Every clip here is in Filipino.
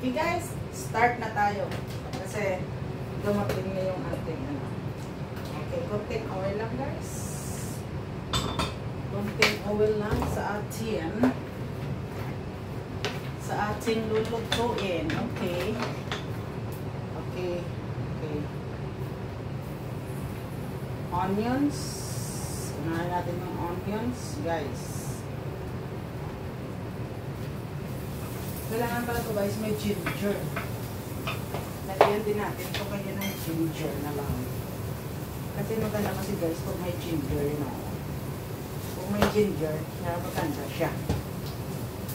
Okay guys, start na tayo. Kasi dumating na yung ating ano. Okay, konting oil lang guys. Konting oil lang sa ating lulutuin. Okay. Okay. Okay. Onions. Unahin natin yung onions, guys. Kailangan pala ito guys, may ginger. Lagyan din natin ito kanya ng ginger na lang. Kasi maganda kasi guys, kung may ginger, you know. Kung may ginger, maganda siya.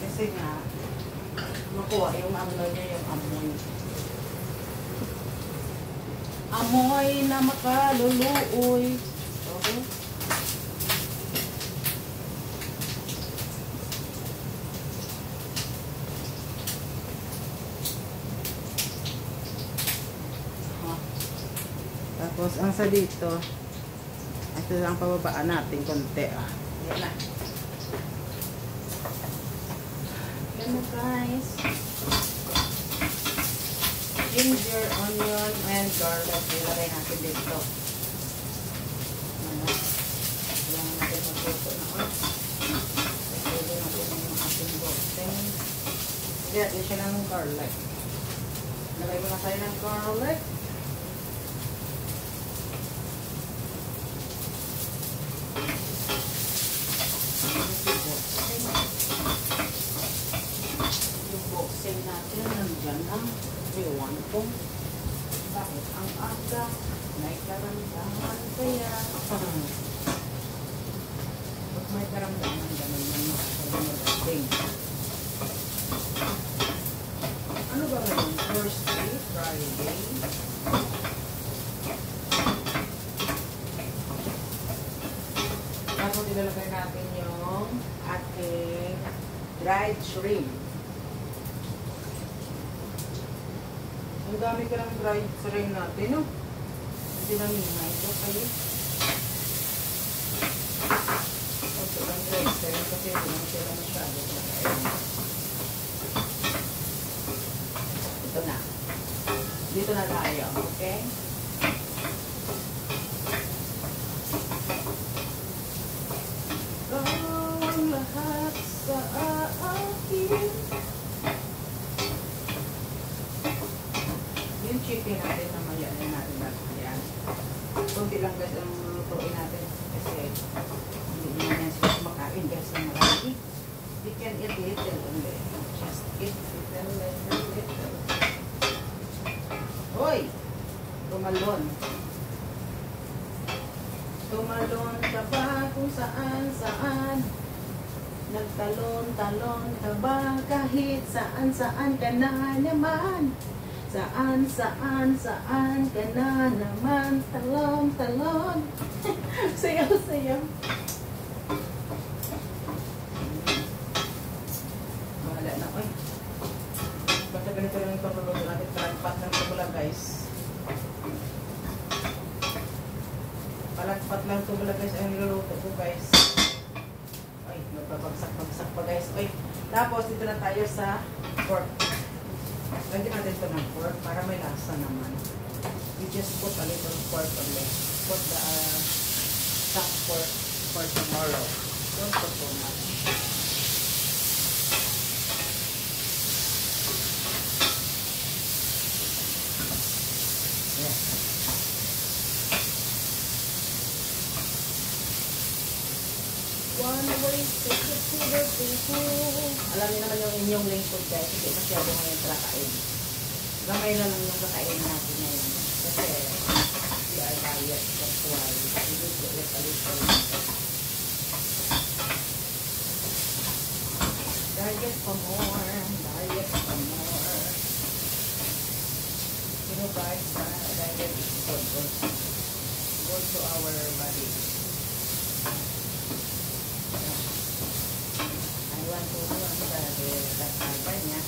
Kasi nga, makuha yung ano niya, yung amoy. Amoy na makaluluoy. Okay? Tapos, ang sa dito, ito lang pababaan natin konti. Yan na. Yan na guys. Ginger, onion, and garlic. Ilagay natin dito. Kailangan natin magluto na oil. Pwede natin yung ating boxing. Hindi, additional ng garlic. Lagay mo na tayo ng garlic. Yung boxing natin, nandyan ang iwan ko. Bakit ang aga? May karamdaman kaya. Pag may karamdaman, ganun yung makakalimutin. Ano ba ngayon? Thursday, Friday. Tapos ilalagay natin yung ating dried shrimp. Ang dami ka ng dried shrimp natin, no? Hindi na minay ito kayo. Ito ang dried shrimp kasi hindi naman sila masyado. Ito na. Dito na tayo, okay? Ang lahat sa akin. Yung chicken natin na mayanin natin natin yan. Kunti lang guys ang lutuin natin kasi hindi naman yan sila makain guys ang marami. We can eat little only. Just eat little. Hoy! Tumalon. Tumalon ka ba kung saan? Nagtalon-talon ka ba kahit saan ka na naman? Saan ka na naman? Talon. Sayaw. Wala na, oy. Basta ganito lang yung pagluto natin. Palagpat ng tumula, guys. Palagpat lang tumula, guys. Ang niluluto ko, guys. Oy, magpapagsak pa, guys. Oy, tapos dito na tayo sa pork. Lagyan natin ito ng pork para may lasa naman. We just put a little pork on this. Put the stock pork for tomorrow. Don't put too much. Yes. One way to get to the people. Alam niyo naman yung inyong lingkod guys, hindi masyado ngayon kakain. Gamay na lang yung kakain natin ngayon. Kasi we are diet, that's why we need to eat a little. Diet for more. You know guys, diet is good to our body. Dahil niya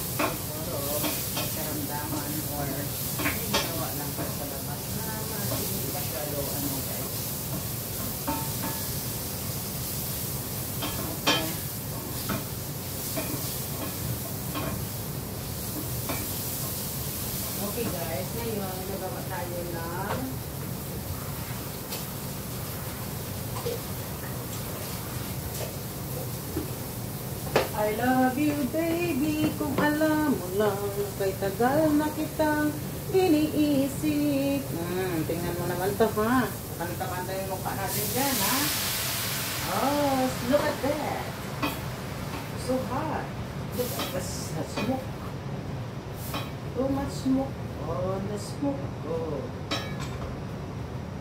siguro may karamdaman or may ginawa lang pa sa labas na hindi masyado guys. Okay. Okay guys, ngayon nagawa tayo ng I love you baby, kung alam mo lang kay tagal na kitang iniisip. Tingnan mo naman to ha. Kanta-kanta yung mukha natin dyan ha. Oh, look at that. So hot. Look at the smoke. Too much smoke. Oh, the smoke. Oh.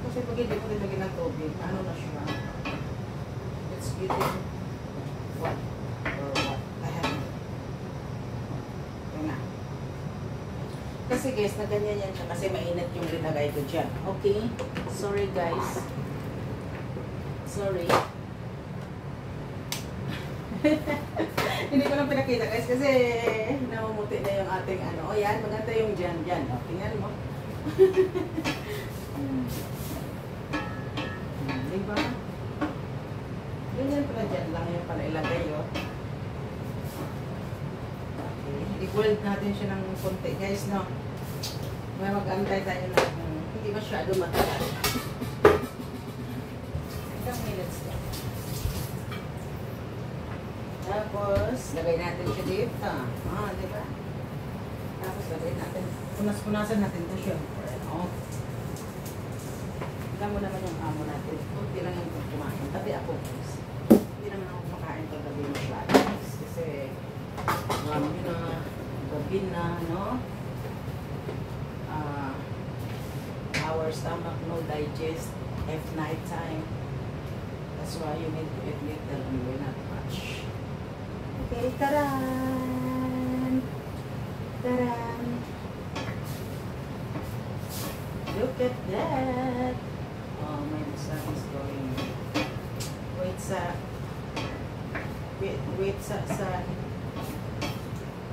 Kasi pag hindi ko nilagyan ng tubig, ano na siya? It's getting what? Or what? I have no. Yun na. Kasi guys, na ganyan yan siya kasi mainit yung linagay ko dyan. Okay? Sorry guys. Sorry. Hindi ko lang pinakita guys kasi namumuti na yung ating ano. O yan, maganda yung dyan. O, tingnan mo. Diba? Ganyan pala dyan lang yung pala ilagay o. Okay. I-weld natin siya ng konti guys, no? May mag-antay tayo na hindi masyado matagal. Ilang minutes lang. Tapos, lagay natin siya dito. Diba? Tapos, lagay natin. Punas-punasan natin ito siya. Alam mo naman yung amo natin. Hindi lang yung kumain. Pati ako, guys. Hindi naman ako kumakain pag gabi masyado. Kasi, gabi na, no? Our stomach no digest at night time. That's why you need to eat little and not much. Okay, taran! Taran! Look at that! Oh, my son is going. Wait sa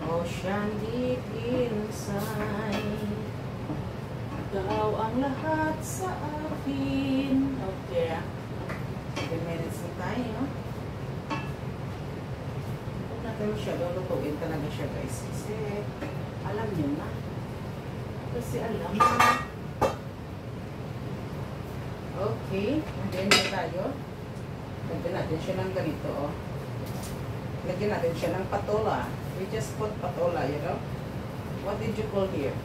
ocean deep inside. Ikaw ang lahat sa akin. Okay. 7 minutes na tayo. Huwag natin siya. Lulutuin talaga siya guys. Kasi alam nyo na. Kasi alam na. Okay. Lagyan na tayo. Lagyan natin siya ng ganito. Oh. Lagyan natin siya ng patola. We just put patola, you know. What did you call here?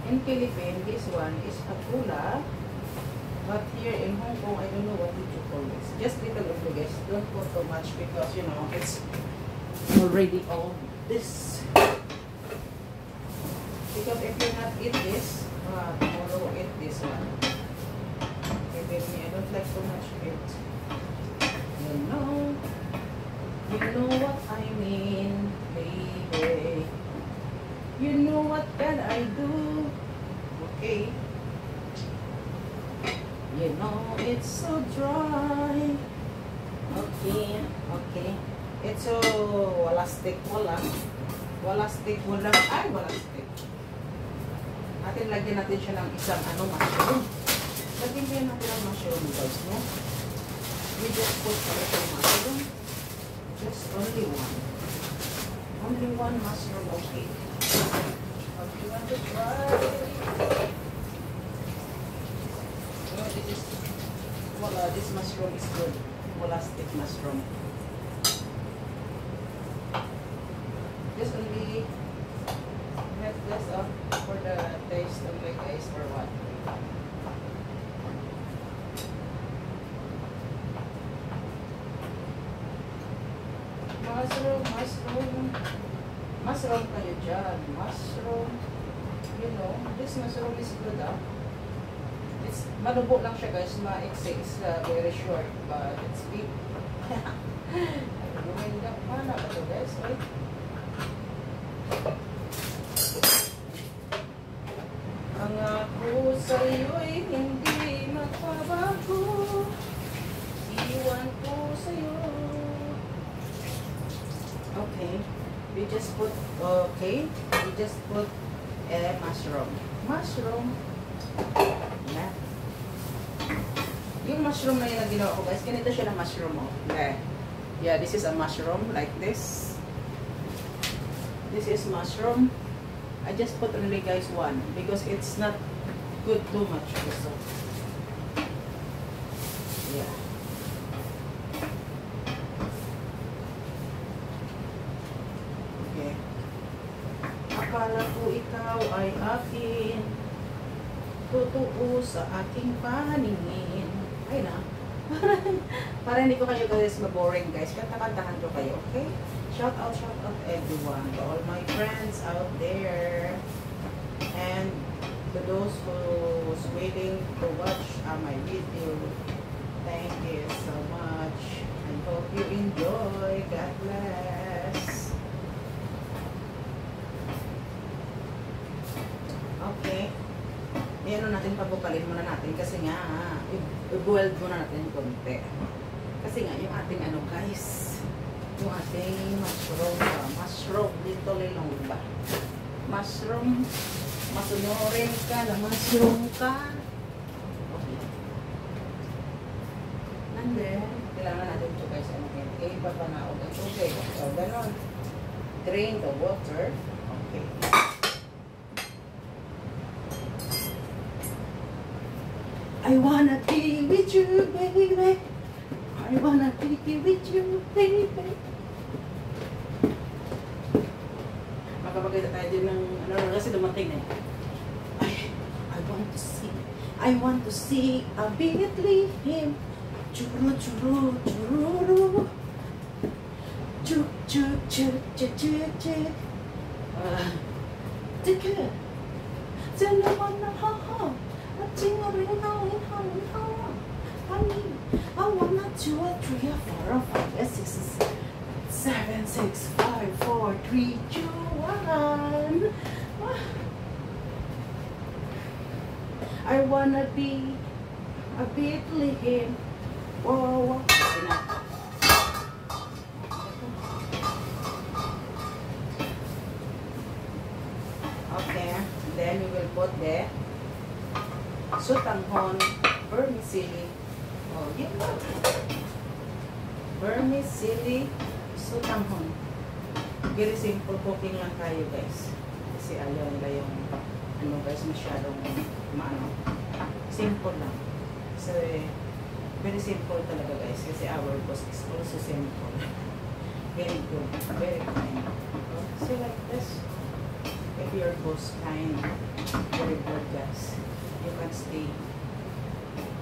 In Philippines, this one is patola. But here in Hong Kong, I don't know what did you call this. Just little of guys. Don't put too much because, you know, it's already all this. Because if you not eat this, tomorrow eat this one. Okay, me, I don't like too much meat. You know what I mean, baby. You know what can I do? Okay. You know it's so dry. Okay, okay. It's so wala stick. Wala stick. Ay, wala stick. Atin lagyan natin siya ng isang mushroom. Lagyan natin ng mushroom guys, no? We just put a little mushroom. Just only one. Only one mushroom, okay. Okay, you want to try? No, this mushroom is good. Molastic mushroom. Just only have this up for the taste only guys, for what? Mushroom kayo dyan. Mushroom. You know, this mushroom is good It's malubo lang siya guys. Ma-exit is very short. But it's big. Mana ba ito guys? Wait. Ang ako sa'yo'y hindi magpabago. Iwan ko sa'yo. Okay. We just put, mushroom. Mushroom. Yeah. Yung mushroom na yun na ginawa ko guys, ganito siya ng mushroom Okay. Yeah, this is a mushroom like this. This is mushroom. I just put only guys one because it's not good too much also. Yeah. Okay. Akala ko ikaw ay akin, totoo sa aking paningin. Ay na. Para hindi ko kayo guys maboring guys. Kanta-kantahan ko kayo, okay? Shout out everyone. To all my friends out there. And to those who's waiting to watch my video. Thank you so much. I hope you enjoy. God bless. Okay. Ayan natin, pabukalin muna natin kasi nga, i-boiled muna natin yung konti. Kasi nga, yung ating ano guys, yung ating mushroom, dito lilong ba? Mushroom, masunurin ka na mushroom ka. Okay. And then, kailangan natin ito guys, ano yun? Okay, papanaog ang tubig. So, ganon. Drain the water. Okay. I wanna be with you, baby. I wanna be with you, baby. Magkapagkita tayo din ng, ano, kasi dumating na eh. I want to see a Bethlehem. Churu, churu, chururu. Chuk, chuk, chuk, chuk, chuk, chuk. Ticket. Send them on the ha-ha. I want a 2, a 3, a 4, a 5, a 6, a 7, 6, 5, 4, 3, 2, 1. I wanna be a Bethlehem. Whoa, whoa. Okay, then we will put the sotanghon, vermicelli. Oh, yeah. Vermicelli, sotanghon. Very simple cooking lang tayo guys. Kasi ayaw nila yung ano guys, masyadong maano. Simple lang. So, very simple talaga guys. Kasi our boss is also simple. Very good. Very kind. So like this. If your boss kind, very good guys. You can stay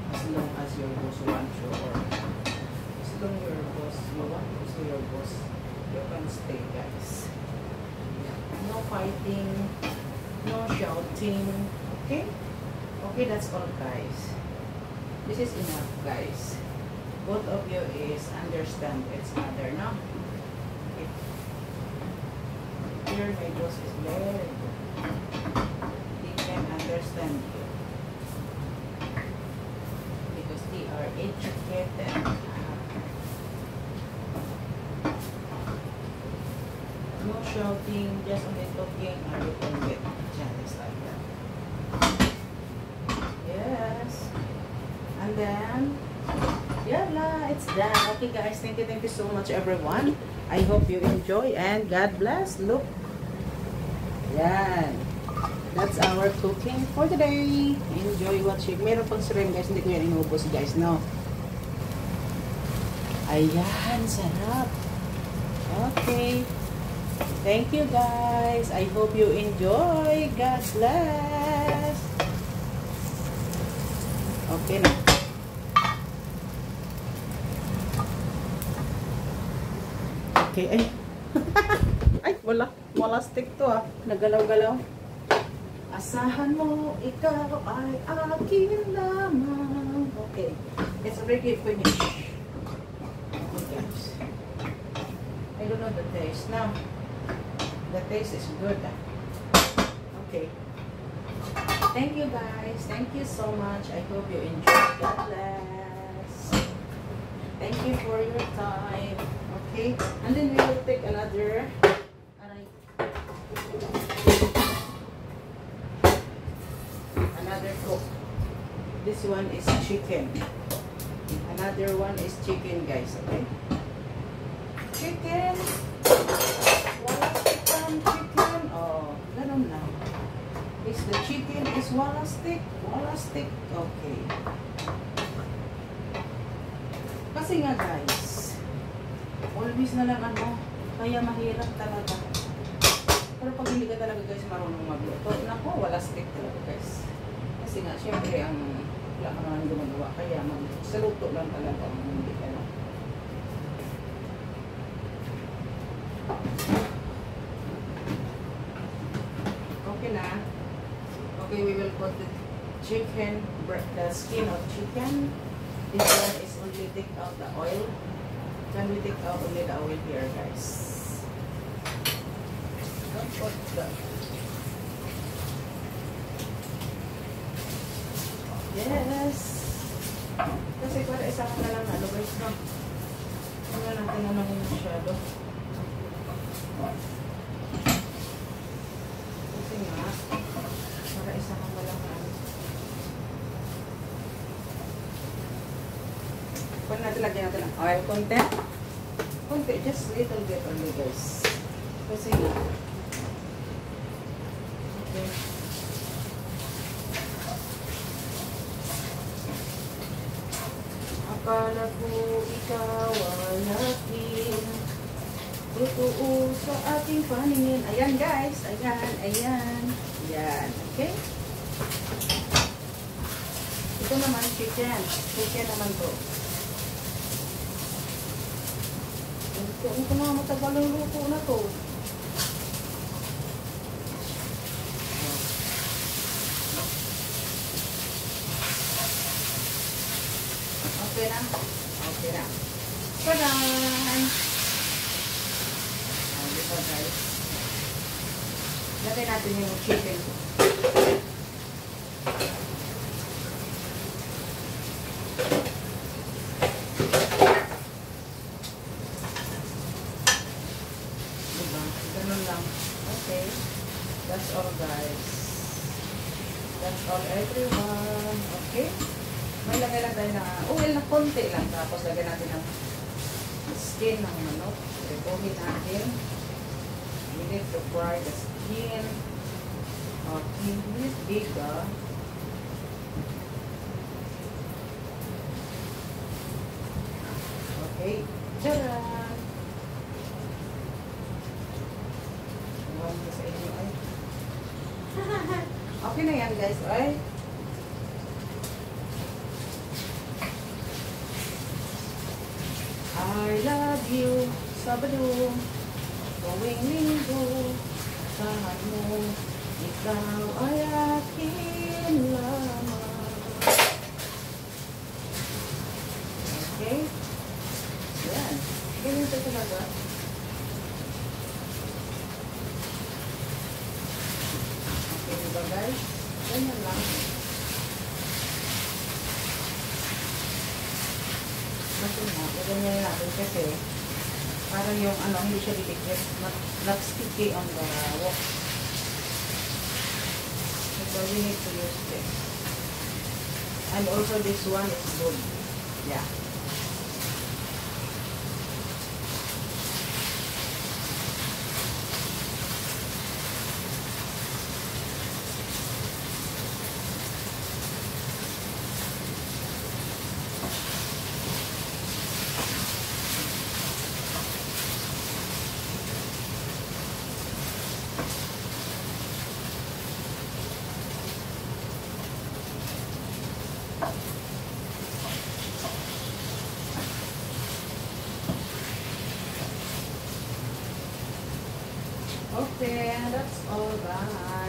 as long as your boss wants you, or as long as your boss, you want to see your boss, you can stay guys. No fighting, no shouting, okay? Okay, that's all guys. This is enough guys. Both of you is understand each other, no? Okay. Here my boss is very good. He can understand you. They are educated. No shouting, just only talking a little bit. Just like that. Yes. And then, yalla, it's done. Okay guys, thank you so much everyone. I hope you enjoy and God bless. Look. Yan. That's our cooking for today. Enjoy watching. Meron pang shrimp guys, hindi ko yan inubos guys, no? Ayan, sarap. Okay. Thank you guys. I hope you enjoy. God bless. Okay na. Okay, ay. Ay, wala. Wala stick to ah. Nagalaw-galaw. Asahan mo, ikaw ay akin lamang. Okay. It's already finished. Okay, guys. I don't know the taste. Now, the taste is good. Okay. Thank you guys. Thank you so much. I hope you enjoyed. God bless. Thank you for your time. Okay. And then we will take another cook. This one is chicken. Another one is chicken guys. Okay. Chicken. Chicken. Oh, ganun lang. wala stick. Wala stick. Okay. Kasi nga guys, always na lang ano, kaya mahirap talaga. Pero pag hindi ka talaga guys marunong magluto, naku, wala stick talaga guys. Kasi nga, syempre, wala ka naman gumagawa, kaya sa luto lang talaga ang hindi ka na. Okay na. Okay, we will put the chicken, the skin of chicken. This one is only take out the oil. Can we take out only the oil here, guys? Don't put the... Yes! Kasi para isama na lang ano, guys, no? Ano natin na naman masyado. Kasi nga, para isama na lang ano. Pag natin lagyan natin ang oil content. Konti, just little bit only, guys. Kasi nga, okay. Akala ko ikaw ang aking totoo sa ating paningin. Ayan guys, ayan, ayan. Ayan, okay? Ito naman chicken. Chicken naman to. Ano ko na matagal ng luto na to? Okay na? Okay na. Tadan! Dito guys. Lagay natin yung chicken. Diba? Ganun lang. Okay. That's all guys. That's all everyone. Okay? May lagay lang tayo na oil na konti lang. Tapos lagay natin ng skin ng manok. Repohin natin. We need to fry the skin. Okay, this big okay. Tcharan! Iwan ko sa inyo ay. Okay na yan guys. Ay. I love you, Sabado, tuwing linggo, saan mo, ikaw ay akin lamang. Okay? Yan. Ganyan ito talaga. Okay, diba guys? Ganyan lang. Kasi nga, ganyan natin kasi parang yung ano, hindi siya didikit, not sticky on the wok. So we need to use this. And also this one is good. Yeah. Okay, that's all guys.